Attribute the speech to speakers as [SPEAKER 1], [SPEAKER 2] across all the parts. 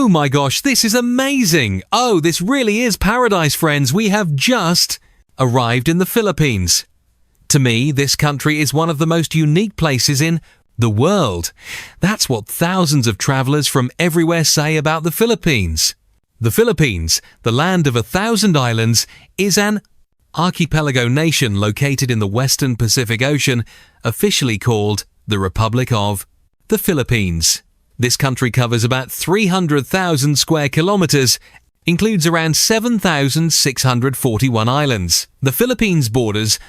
[SPEAKER 1] Oh my gosh, this is amazing! Oh, this really is paradise, friends. We have just arrived in the Philippines. To me, this country is one of the most unique places in the world. That's what thousands of travelers from everywhere say about the Philippines. The Philippines, the land of 1,000 islands, is an archipelago nation located in the western Pacific Ocean, officially called the Republic of the Philippines. This country covers about 300,000 square kilometers, includes around 7,641 islands. The Philippines borders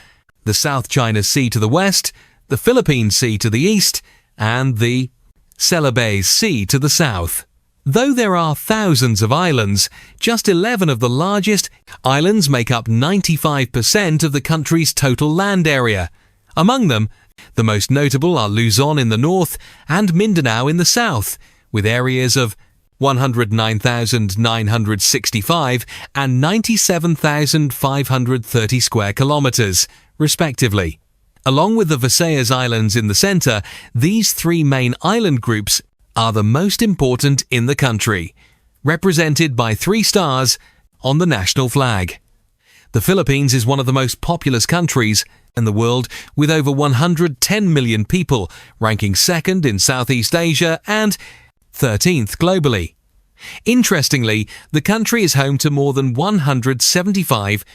[SPEAKER 1] the South China Sea to the west, the Philippine Sea to the east, and the Celebes Sea to the south. Though there are thousands of islands, just 11 of the largest islands make up 95% of the country's total land area. Among them, the most notable are Luzon in the north and Mindanao in the south, with areas of 109,965 and 97,530 square kilometers, respectively. Along with the Visayas Islands in the center, these three main island groups are the most important in the country, represented by 3 stars on the national flag. The Philippines is one of the most populous countries in the world, with over 110 million people, ranking second in Southeast Asia and 13th globally. Interestingly, the country is home to more than 175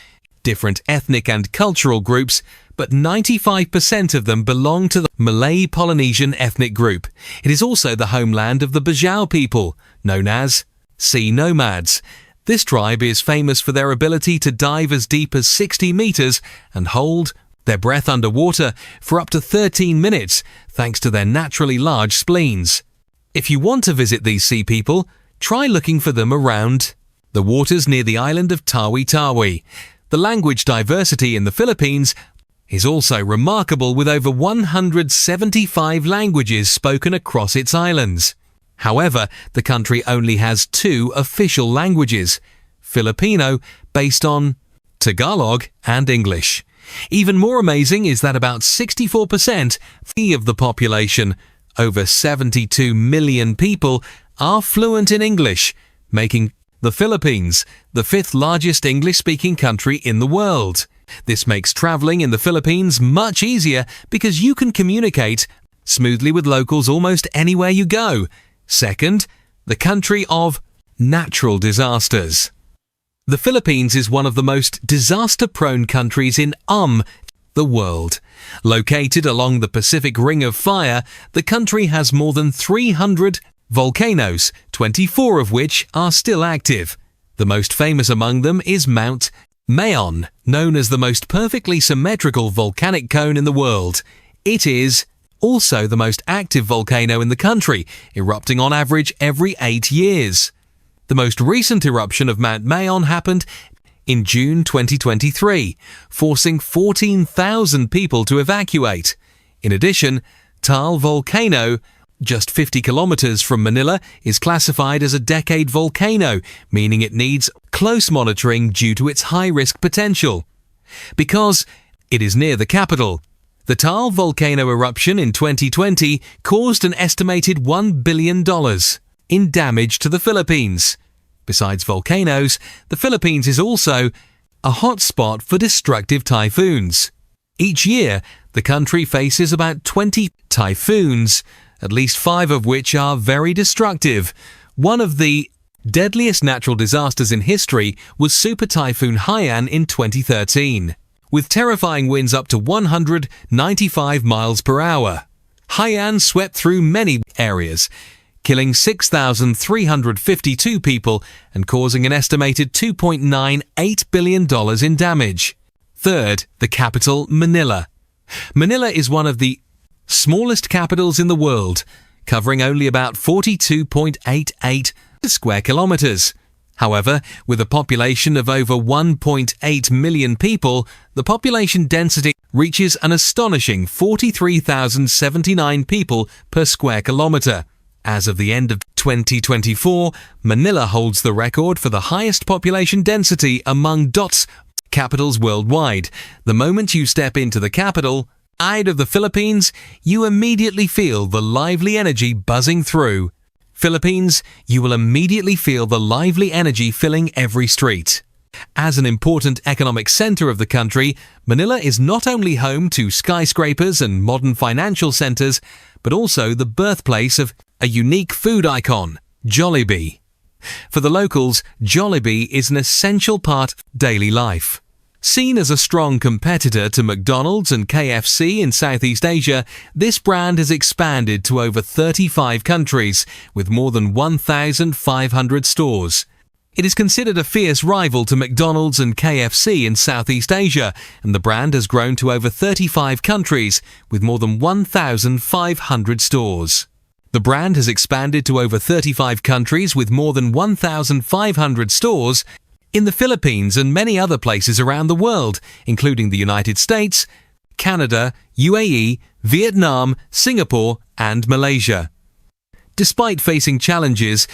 [SPEAKER 1] different ethnic and cultural groups, but 95% of them belong to the Malay-Polynesian ethnic group. It is also the homeland of the Bajau people, known as sea nomads. This tribe is famous for their ability to dive as deep as 60 meters and hold their breath underwater for up to 13 minutes, thanks to their naturally large spleens. If you want to visit these sea people, try looking for them around the waters near the island of Tawi-Tawi. The language diversity in the Philippines is also remarkable, with over 175 languages spoken across its islands. However, the country only has 2 official languages, Filipino, based on Tagalog, and English. Even more amazing is that about 64% of the population, over 72 million people, are fluent in English, making the Philippines the 5th largest English-speaking country in the world. This makes traveling in the Philippines much easier because you can communicate smoothly with locals almost anywhere you go. Second, the country of natural disasters. The Philippines is one of the most disaster-prone countries in the world. Located along the Pacific Ring of Fire, the country has more than 300 volcanoes, 24 of which are still active. The most famous among them is Mount Mayon, known as the most perfectly symmetrical volcanic cone in the world. It is also the most active volcano in the country, erupting on average every 8 years. The most recent eruption of Mount Mayon happened in June 2023, forcing 14,000 people to evacuate. In addition, Taal Volcano, just 50 kilometers from Manila, is classified as a decade volcano, meaning it needs close monitoring due to its high-risk potential. Because it is near the capital, the Taal volcano eruption in 2020 caused an estimated $1 billion in damage to the Philippines. Besides volcanoes, the Philippines is also a hotspot for destructive typhoons. Each year, the country faces about 20 typhoons, at least 5 of which are very destructive. One of the deadliest natural disasters in history was Super Typhoon Haiyan in 2013, with terrifying winds up to 195 miles per hour. Haiyan swept through many areas, killing 6,352 people and causing an estimated $2.98 billion in damage. Third, the capital, Manila. Manila is one of the smallest capitals in the world, covering only about 42.88 square kilometers. However, with a population of over 1.8 million people, the population density reaches an astonishing 43,079 people per square kilometer. As of the end of 2024, Manila holds the record for the highest population density among capitals worldwide. The moment you step into the capital of the Philippines, you immediately feel the lively energy buzzing through Philippines, you will immediately feel the lively energy filling every street. As an important economic center of the country, Manila is not only home to skyscrapers and modern financial centers, but also the birthplace of a unique food icon, Jollibee. For the locals, Jollibee is an essential part of daily life. Seen as a strong competitor to McDonald's and KFC in Southeast Asia, this brand has expanded to over 35 countries with more than 1,500 stores. It is considered a fierce rival to McDonald's and KFC in Southeast Asia, and the brand has grown to over 35 countries with more than 1,500 stores. The brand has expanded to over 35 countries with more than 1,500 stores in the Philippines and many other places around the world, including the United States, Canada, UAE, Vietnam, Singapore, and Malaysia. Despite facing challenges,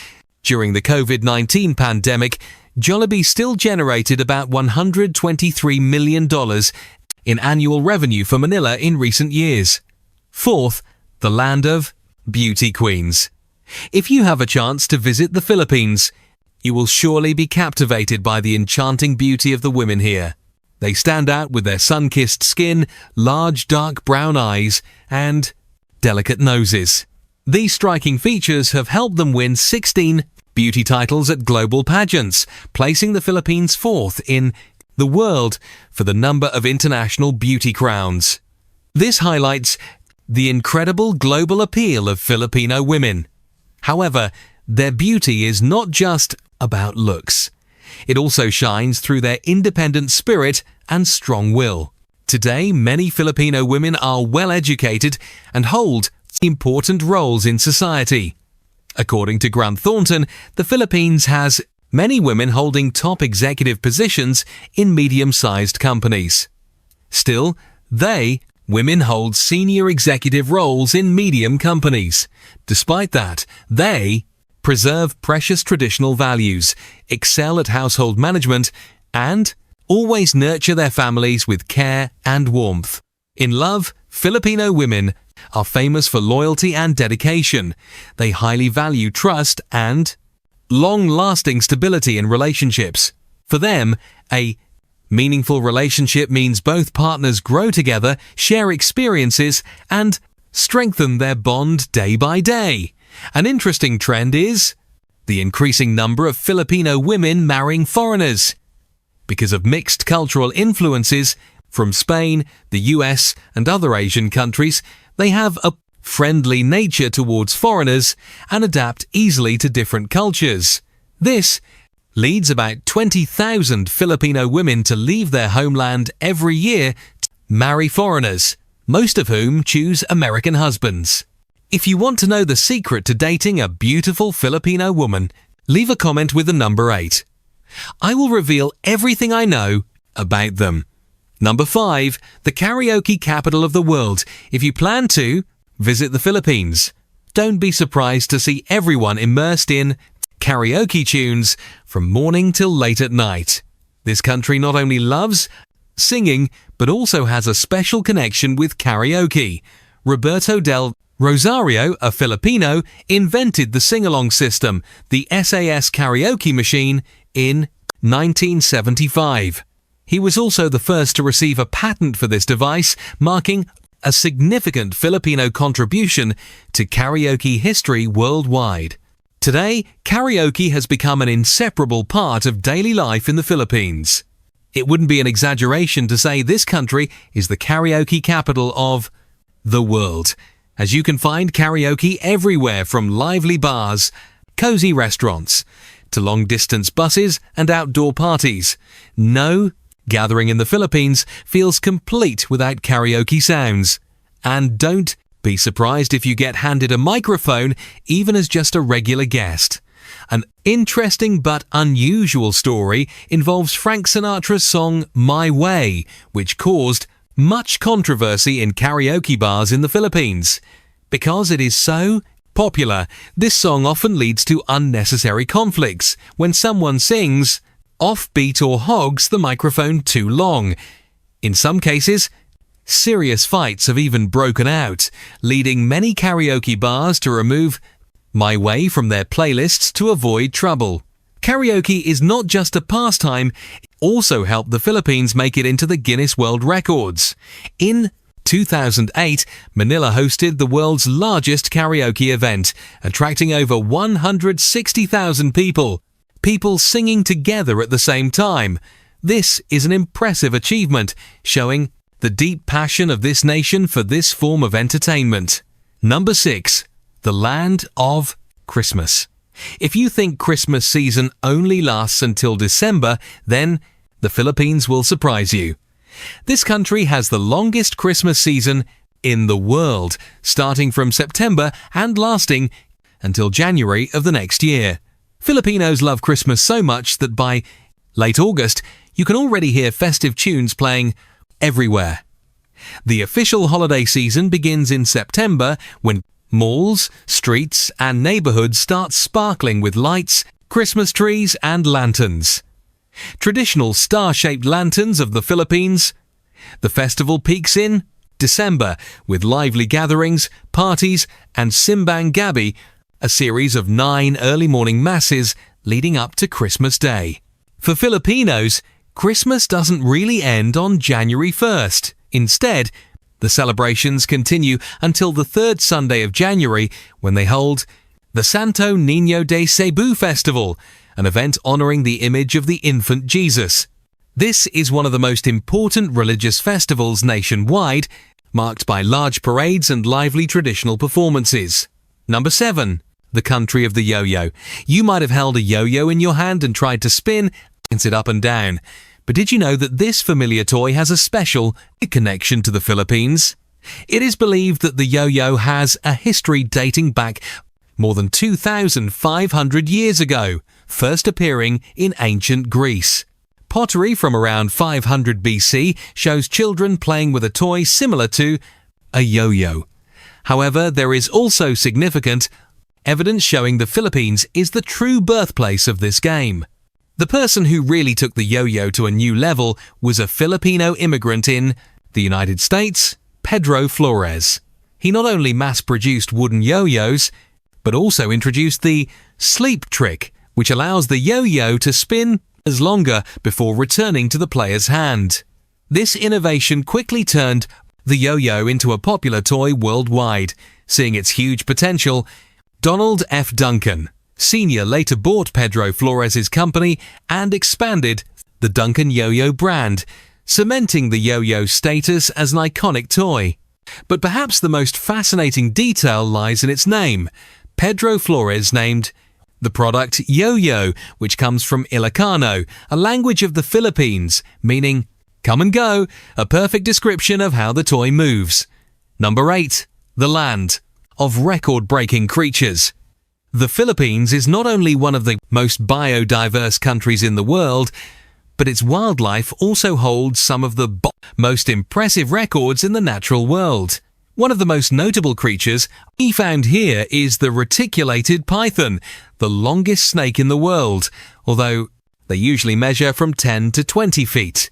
[SPEAKER 1] during the COVID-19 pandemic, Jollibee still generated about $123 million in annual revenue for Manila in recent years. Fourth, the land of beauty queens. If you have a chance to visit the Philippines, you will surely be captivated by the enchanting beauty of the women here. They stand out with their sun-kissed skin, large dark brown eyes, and delicate noses. These striking features have helped them win 16 beauty titles at global pageants, placing the Philippines fourth in the world for the number of international beauty crowns. This highlights the incredible global appeal of Filipino women. However, their beauty is not just about looks. It also shines through their independent spirit and strong will. Today, many Filipino women are well educated and hold important roles in society. According to Grant Thornton, the Philippines has many women holding top executive positions in medium-sized companies. Still, women hold senior executive roles in medium companies. Despite that, they preserve precious traditional values, excel at household management, and always nurture their families with care and warmth. In love, Filipino women are famous for loyalty and dedication. They highly value trust and long-lasting stability in relationships. For them, a meaningful relationship means both partners grow together, share experiences, and strengthen their bond day by day. An interesting trend is the increasing number of Filipino women marrying foreigners. Because of mixed cultural influences from Spain, the US, and other Asian countries, they have a friendly nature towards foreigners and adapt easily to different cultures. This leads about 20,000 Filipino women to leave their homeland every year to marry foreigners, most of whom choose American husbands. If you want to know the secret to dating a beautiful Filipino woman, leave a comment with the number 8. I will reveal everything I know about them. Number 5, the karaoke capital of the world. If you plan to visit the Philippines, don't be surprised to see everyone immersed in karaoke tunes from morning till late at night. This country not only loves singing, but also has a special connection with karaoke. Roberto del Rosario, a Filipino, invented the sing-along system, the SAS karaoke machine, in 1975. He was also the first to receive a patent for this device, marking a significant Filipino contribution to karaoke history worldwide. Today, karaoke has become an inseparable part of daily life in the Philippines. It wouldn't be an exaggeration to say this country is the karaoke capital of the world, as you can find karaoke everywhere from lively bars, cozy restaurants, to long-distance buses and outdoor parties. No gathering in the Philippines feels complete without karaoke sounds. And don't be surprised if you get handed a microphone even as just a regular guest. An interesting but unusual story involves Frank Sinatra's song My Way, which caused much controversy in karaoke bars in the Philippines. Because it is so popular, this song often leads to unnecessary conflicts when someone sings offbeat or hogs the microphone too long. In some cases, serious fights have even broken out, leading many karaoke bars to remove my way from their playlists to avoid trouble. Karaoke is not just a pastime, it also helped the Philippines make it into the Guinness World Records. In 2008, Manila hosted the world's largest karaoke event, attracting over 160,000 people. People singing together at the same time. This is an impressive achievement, showing the deep passion of this nation for this form of entertainment. Number 6. The land of Christmas. If you think Christmas season only lasts until December, then the Philippines will surprise you. This country has the longest Christmas season in the world, starting from September and lasting until January of the next year. Filipinos love Christmas so much that by late August, you can already hear festive tunes playing everywhere. The official holiday season begins in September when malls, streets, and neighborhoods start sparkling with lights, Christmas trees, and lanterns. Traditional star-shaped lanterns of the Philippines. The festival peaks in December with lively gatherings, parties, and Simbang Gabi, a series of 9 early morning masses leading up to Christmas Day. For Filipinos, Christmas doesn't really end on January 1st. Instead, the celebrations continue until the third Sunday of January when they hold the Santo Niño de Cebu Festival, an event honoring the image of the infant Jesus. This is one of the most important religious festivals nationwide, marked by large parades and lively traditional performances. Number 7. The country of the yo-yo. You might have held a yo-yo in your hand and tried to spin it up and down. But did you know that this familiar toy has a special connection to the Philippines? It is believed that the yo-yo has a history dating back more than 2,500 years ago, first appearing in ancient Greece. Pottery from around 500 BC shows children playing with a toy similar to a yo-yo. However, there is also significant evidence showing the Philippines is the true birthplace of this game. The person who really took the yo-yo to a new level was a Filipino immigrant in the United States, Pedro Flores. He not only mass-produced wooden yo-yos, but also introduced the sleep trick, which allows the yo-yo to spin as longer before returning to the player's hand. This innovation quickly turned the yo-yo into a popular toy worldwide. Seeing its huge potential, Donald F. Duncan Sr. later bought Pedro Flores' company and expanded the Duncan Yo-Yo brand, cementing the yo-yo's status as an iconic toy. But perhaps the most fascinating detail lies in its name. Pedro Flores named the product yo-yo, which comes from Ilocano, a language of the Philippines, meaning come and go, a perfect description of how the toy moves. Number 8. The land of record-breaking creatures. The Philippines is not only one of the most biodiverse countries in the world, but its wildlife also holds some of the most impressive records in the natural world. One of the most notable creatures we found here is the reticulated python, the longest snake in the world, although they usually measure from 10 to 20 feet.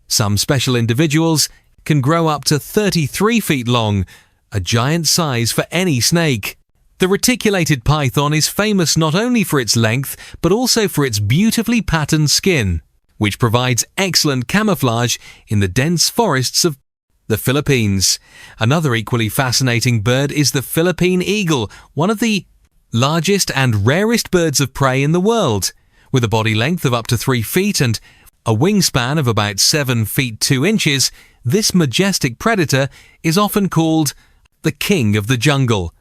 [SPEAKER 1] Some special individuals can grow up to 33 feet long, a giant size for any snake. The reticulated python is famous not only for its length, but also for its beautifully patterned skin, which provides excellent camouflage in the dense forests of the Philippines. Another equally fascinating bird is the Philippine eagle, one of the largest and rarest birds of prey in the world. With a body length of up to 3 feet and a wingspan of about 7 feet 2 inches, this majestic predator is often called the king of the jungle.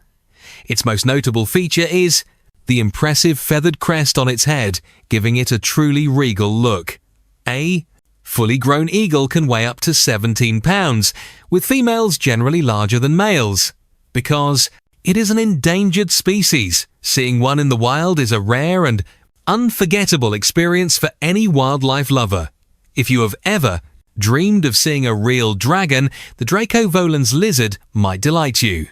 [SPEAKER 1] Its most notable feature is the impressive feathered crest on its head, giving it a truly regal look. A fully grown eagle can weigh up to 17 pounds, with females generally larger than males. Because it is an endangered species, seeing one in the wild is a rare and unforgettable experience for any wildlife lover. If you have ever dreamed of seeing a real dragon, the Draco volans lizard might delight you.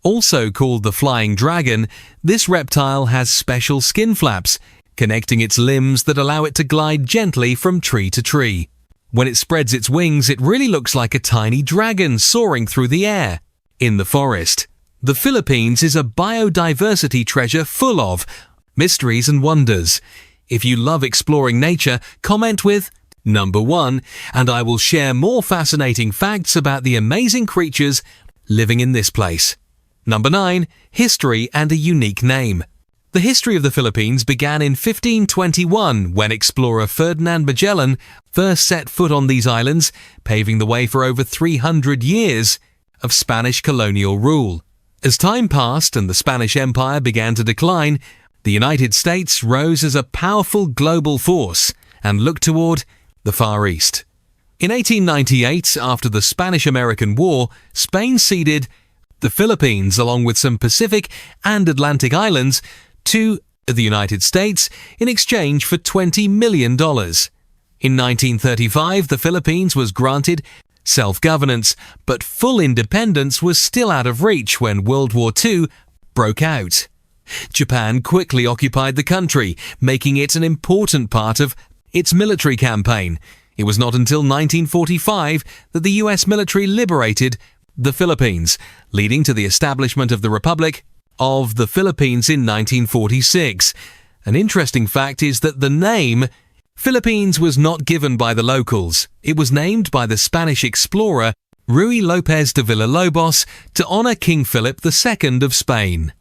[SPEAKER 1] Also called the flying dragon, this reptile has special skin flaps, connecting its limbs that allow it to glide gently from tree to tree. When it spreads its wings, it really looks like a tiny dragon soaring through the air. In the forest, The Philippines is a biodiversity treasure full of mysteries and wonders. If you love exploring nature, comment with number 1, and I will share more fascinating facts about the amazing creatures living in this place. Number 9, history and a unique name. The history of the Philippines began in 1521 when explorer Ferdinand Magellan first set foot on these islands, paving the way for over 300 years of Spanish colonial rule. As time passed and the Spanish Empire began to decline, the United States rose as a powerful global force and looked toward the Far East. In 1898, after the Spanish-American War, Spain ceded the Philippines along with some Pacific and Atlantic islands to the United States in exchange for $20 million. In 1935, the Philippines was granted self-governance, but full independence was still out of reach when World War II broke out. Japan quickly occupied the country, making it an important part of its military campaign. It was not until 1945 that the US military liberated the Philippines, leading to the establishment of the Republic of the Philippines in 1946. An interesting fact is that the name Philippines was not given by the locals. It was named by the Spanish explorer Ruy López de Villalobos to honor King Philip II of Spain.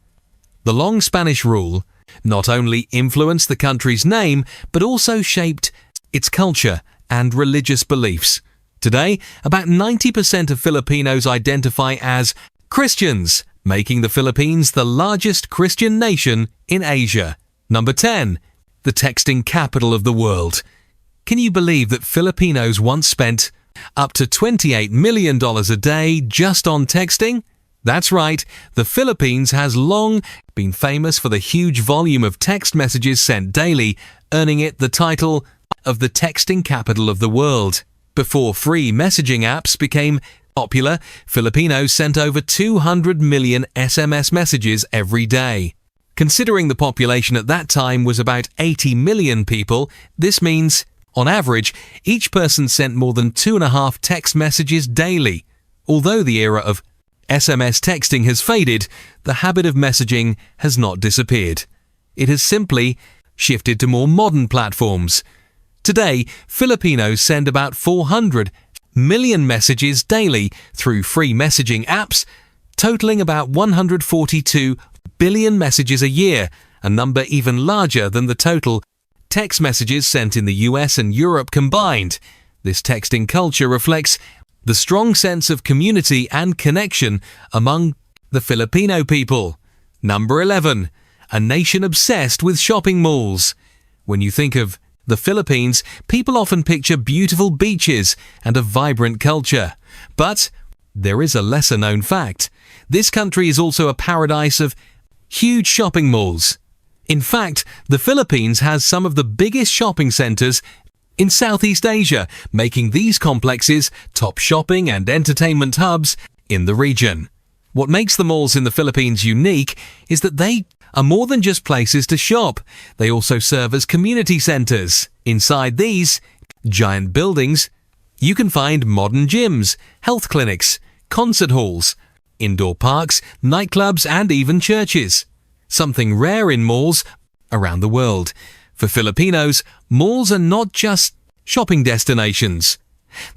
[SPEAKER 1] The long Spanish rule not only influenced the country's name, but also shaped its culture and religious beliefs. Today, about 90% of Filipinos identify as Christians, making the Philippines the largest Christian nation in Asia. Number 10. The texting capital of the world. Can you believe that Filipinos once spent up to $28 million a day just on texting? That's right, the Philippines has long been famous for the huge volume of text messages sent daily, earning it the title of the texting capital of the world. Before free messaging apps became popular, Filipinos sent over 200 million SMS messages every day. Considering the population at that time was about 80 million people, this means, on average, each person sent more than 2.5 text messages daily. Although the era of SMS texting has faded, the habit of messaging has not disappeared. It has simply shifted to more modern platforms. Today, Filipinos send about 400 million messages daily through free messaging apps, totaling about 142 billion messages a year, a number even larger than the total text messages sent in the US and Europe combined. This texting culture reflects the strong sense of community and connection among the Filipino people. Number 11. A nation obsessed with shopping malls. When you think of the Philippines, people often picture beautiful beaches and a vibrant culture. But there is a lesser-known fact. This country is also a paradise of huge shopping malls. In fact, the Philippines has some of the biggest shopping centers in Southeast Asia, making these complexes top shopping and entertainment hubs in the region. What makes the malls in the Philippines unique is that they are more than just places to shop. They also serve as community centers. Inside these giant buildings, you can find modern gyms, health clinics, concert halls, indoor parks, nightclubs, and even churches. Something rare in malls around the world. For Filipinos, malls are not just shopping destinations.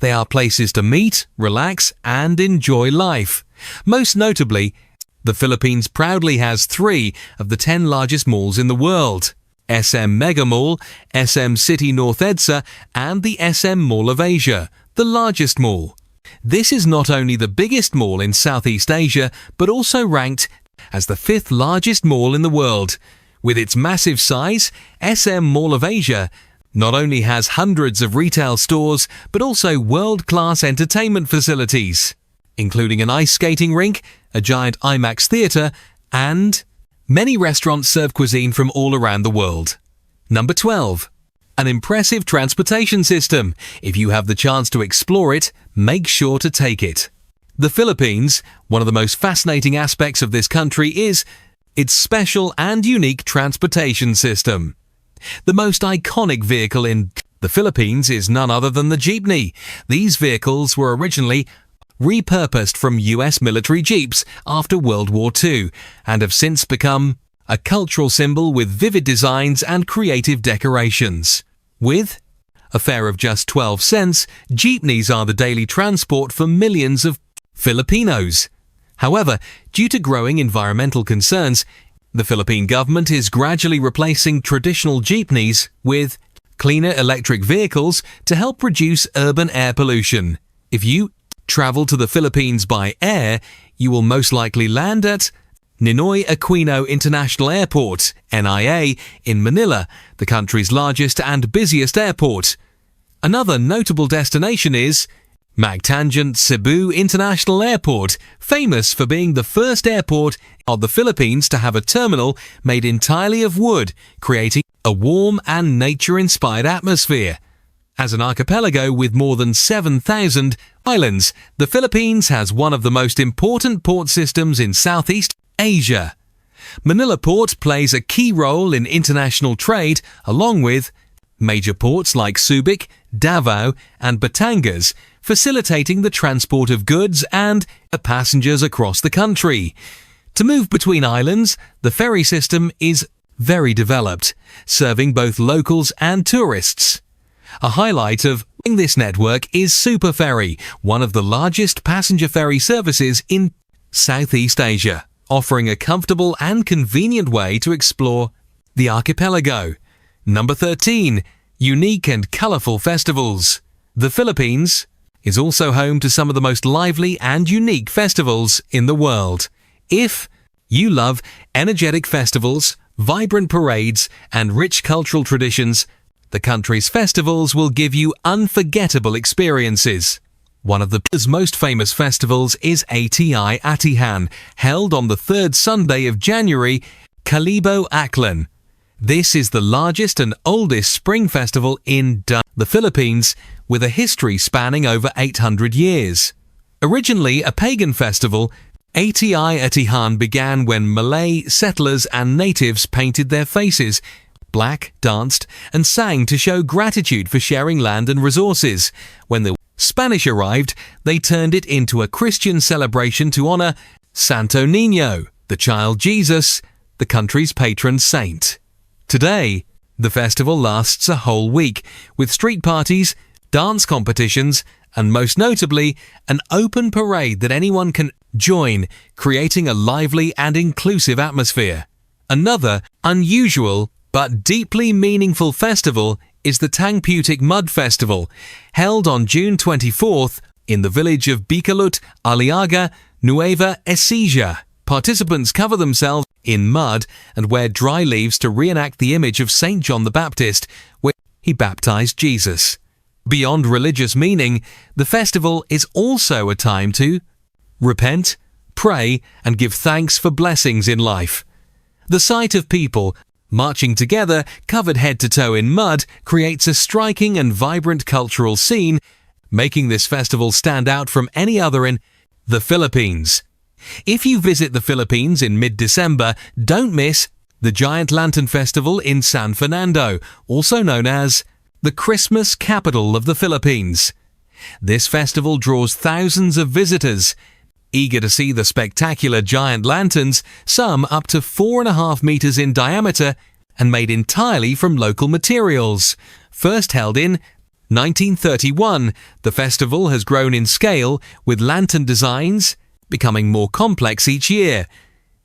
[SPEAKER 1] They are places to meet, relax, and enjoy life. Most notably, the Philippines proudly has 3 of the 10 largest malls in the world: SM Mega Mall, SM City North EDSA, and the SM Mall of Asia, the largest mall. This is not only the biggest mall in Southeast Asia, but also ranked as the 5th largest mall in the world. With its massive size, SM Mall of Asia not only has hundreds of retail stores, but also world-class entertainment facilities, including an ice skating rink, a giant IMAX theater, and many restaurants serve cuisine from all around the world. Number 12. An impressive transportation system. If you have the chance to explore it, make sure to take it. The Philippines, one of the most fascinating aspects of this country is its special and unique transportation system. The most iconic vehicle in the Philippines is none other than the jeepney. These vehicles were originally repurposed from US military jeeps after World War II, and have since become a cultural symbol with vivid designs and creative decorations. With a fare of just 12 cents, jeepneys are the daily transport for millions of Filipinos. However, due to growing environmental concerns, the Philippine government is gradually replacing traditional jeepneys with cleaner electric vehicles to help reduce urban air pollution. If you travel to the Philippines by air, you will most likely land at Ninoy Aquino International Airport, NIA, in Manila, the country's largest and busiest airport. Another notable destination is Magtangent Cebu International Airport, famous for being the first airport of the Philippines to have a terminal made entirely of wood, creating a warm and nature-inspired atmosphere. As an archipelago with more than 7,000 islands, the Philippines has one of the most important port systems in Southeast Asia. Manila Port plays a key role in international trade, along with major ports like Subic, Davao, and Batangas, facilitating the transport of goods and passengers across the country. To move between islands, the ferry system is very developed, serving both locals and tourists. A highlight of this network is Super Ferry, one of the largest passenger ferry services in Southeast Asia, offering a comfortable and convenient way to explore the archipelago. Number 13. Unique and colourful festivals. The Philippines is also home to some of the most lively and unique festivals in the world. If you love energetic festivals, vibrant parades, and rich cultural traditions, the country's festivals will give you unforgettable experiences. One of the most famous festivals is ATI Atihan, held on the third Sunday of January, Kalibo Aklan. This is the largest and oldest spring festival in the Philippines, with a history spanning over 800 years. Originally a pagan festival, ATI Atihan began when Malay settlers and natives painted their faces black, danced, and sang to show gratitude for sharing land and resources. When the Spanish arrived, they turned it into a Christian celebration to honor Santo Niño, the child Jesus, the country's patron saint. Today, the festival lasts a whole week, with street parties, dance competitions, and most notably, an open parade that anyone can join, creating a lively and inclusive atmosphere. Another unusual but deeply meaningful festival is the Tangputik Mud Festival, held on June 24th in the village of Bicalut, Aliaga, Nueva Ecija. Participants cover themselves in mud and wear dry leaves to reenact the image of St. John the Baptist, where he baptized Jesus. Beyond religious meaning, the festival is also a time to repent, pray, and give thanks for blessings in life. The sight of people marching together, covered head to toe in mud, creates a striking and vibrant cultural scene, making this festival stand out from any other in the Philippines. If you visit the Philippines in mid-December, don't miss the Giant Lantern Festival in San Fernando, also known as the Christmas capital of the Philippines. This festival draws thousands of visitors, eager to see the spectacular giant lanterns, some up to 4.5 meters in diameter and made entirely from local materials. First held in 1931, the festival has grown in scale, with lantern designs becoming more complex each year.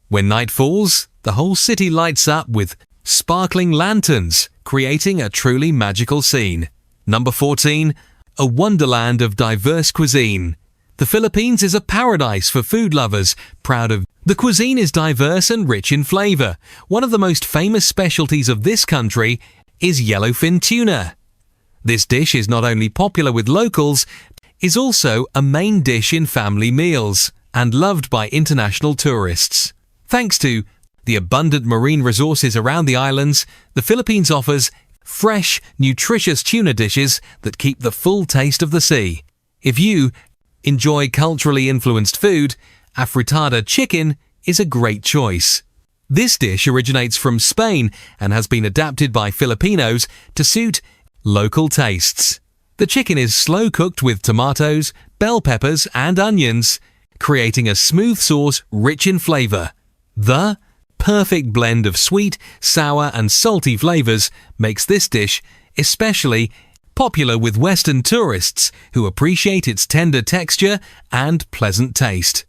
[SPEAKER 1] When night falls, the whole city lights up with sparkling lanterns, creating a truly magical scene. Number 14. A wonderland of diverse cuisine. The Philippines is a paradise for food lovers, proud of the cuisine is diverse and rich in flavor. One of the most famous specialties of this country is yellowfin tuna. This dish is not only popular with locals, is also a main dish in family meals and loved by international tourists. Thanks to the abundant marine resources around the islands, the Philippines offers fresh, nutritious tuna dishes that keep the full taste of the sea. If you enjoy culturally influenced food, afritada chicken is a great choice. This dish originates from Spain and has been adapted by Filipinos to suit local tastes. The chicken is slow cooked with tomatoes, bell peppers, and onions, creating a smooth sauce rich in flavor. The perfect blend of sweet, sour, and salty flavors makes this dish especially popular with Western tourists who appreciate its tender texture and pleasant taste.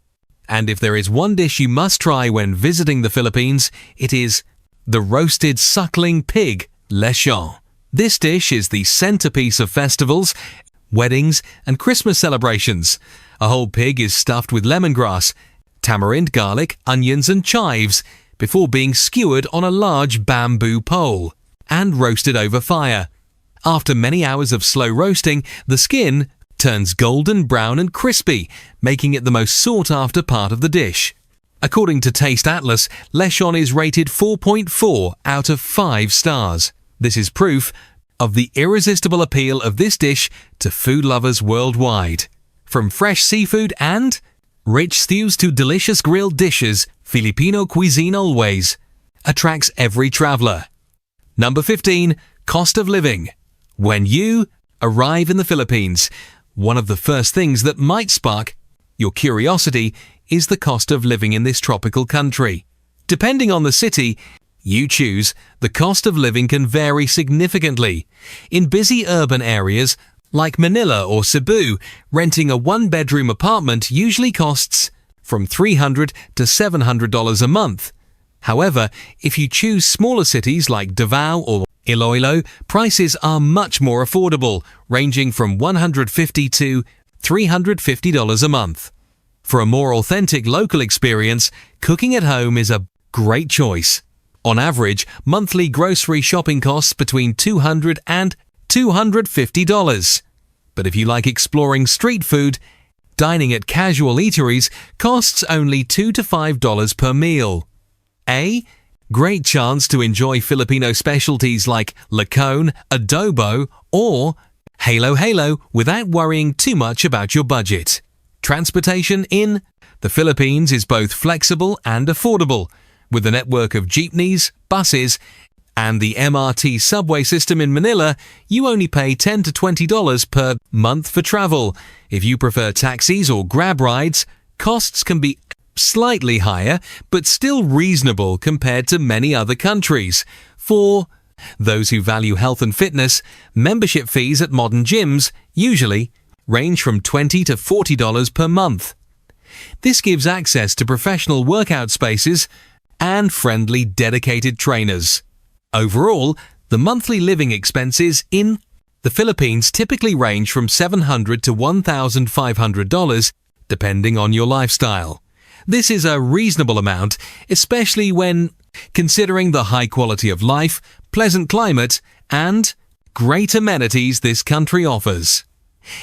[SPEAKER 1] And if there is one dish you must try when visiting the Philippines, it is the roasted suckling pig lechon. This dish is the centerpiece of festivals, weddings, and Christmas celebrations. A whole pig is stuffed with lemongrass, tamarind, garlic, onions, and chives before being skewered on a large bamboo pole and roasted over fire. After many hours of slow roasting, the skin turns golden brown and crispy, making it the most sought-after part of the dish. According to Taste Atlas, lechon is rated 4.4 out of 5 stars. This is proof of the irresistible appeal of this dish to food lovers worldwide. From fresh seafood and rich stews to delicious grilled dishes, Filipino cuisine always attracts every traveler. Number 15. Cost of living. When you arrive in the Philippines, one of the first things that might spark your curiosity is the cost of living in this tropical country. Depending on the city you choose, the cost of living can vary significantly. In busy urban areas like Manila or Cebu, renting a one-bedroom apartment usually costs from $300 to $700 a month. However, if you choose smaller cities like Davao or Iloilo, prices are much more affordable, ranging from $150 to $350 a month. For a more authentic local experience, cooking at home is a great choice. On average, monthly grocery shopping costs between $200 and $250. But if you like exploring street food, dining at casual eateries costs only $2 to $5 per meal. A great chance to enjoy Filipino specialties like lechon, adobo, or halo without worrying too much about your budget. Transportation in the Philippines is both flexible and affordable. With a network of jeepneys, buses, and the MRT subway system in Manila, you only pay $10 to $20 per month for travel. If you prefer taxis or Grab rides, costs can be slightly higher, but still reasonable compared to many other countries. For those who value health and fitness, membership fees at modern gyms usually range from $20 to $40 per month. This gives access to professional workout spaces and friendly, dedicated trainers. Overall, the monthly living expenses in the Philippines typically range from $700 to $1,500, depending on your lifestyle. This is a reasonable amount, especially when considering the high quality of life, pleasant climate, and great amenities this country offers.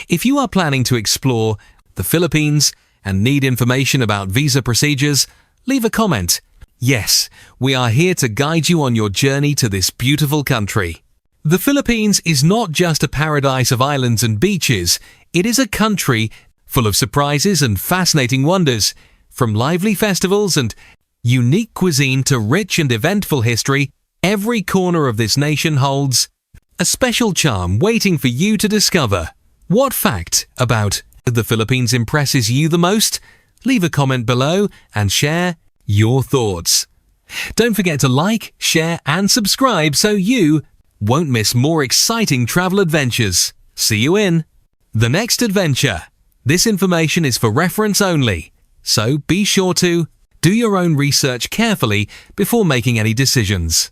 [SPEAKER 1] If you are planning to explore the Philippines and need information about visa procedures, leave a comment. Yes, we are here to guide you on your journey to this beautiful country. The Philippines is not just a paradise of islands and beaches. It is a country full of surprises and fascinating wonders. From lively festivals and unique cuisine to rich and eventful history, every corner of this nation holds a special charm waiting for you to discover. What fact about the Philippines impresses you the most? Leave a comment below and share your thoughts. Don't forget to like, share, and subscribe so you won't miss more exciting travel adventures. See you in the next adventure. This information is for reference only, so be sure to do your own research carefully before making any decisions.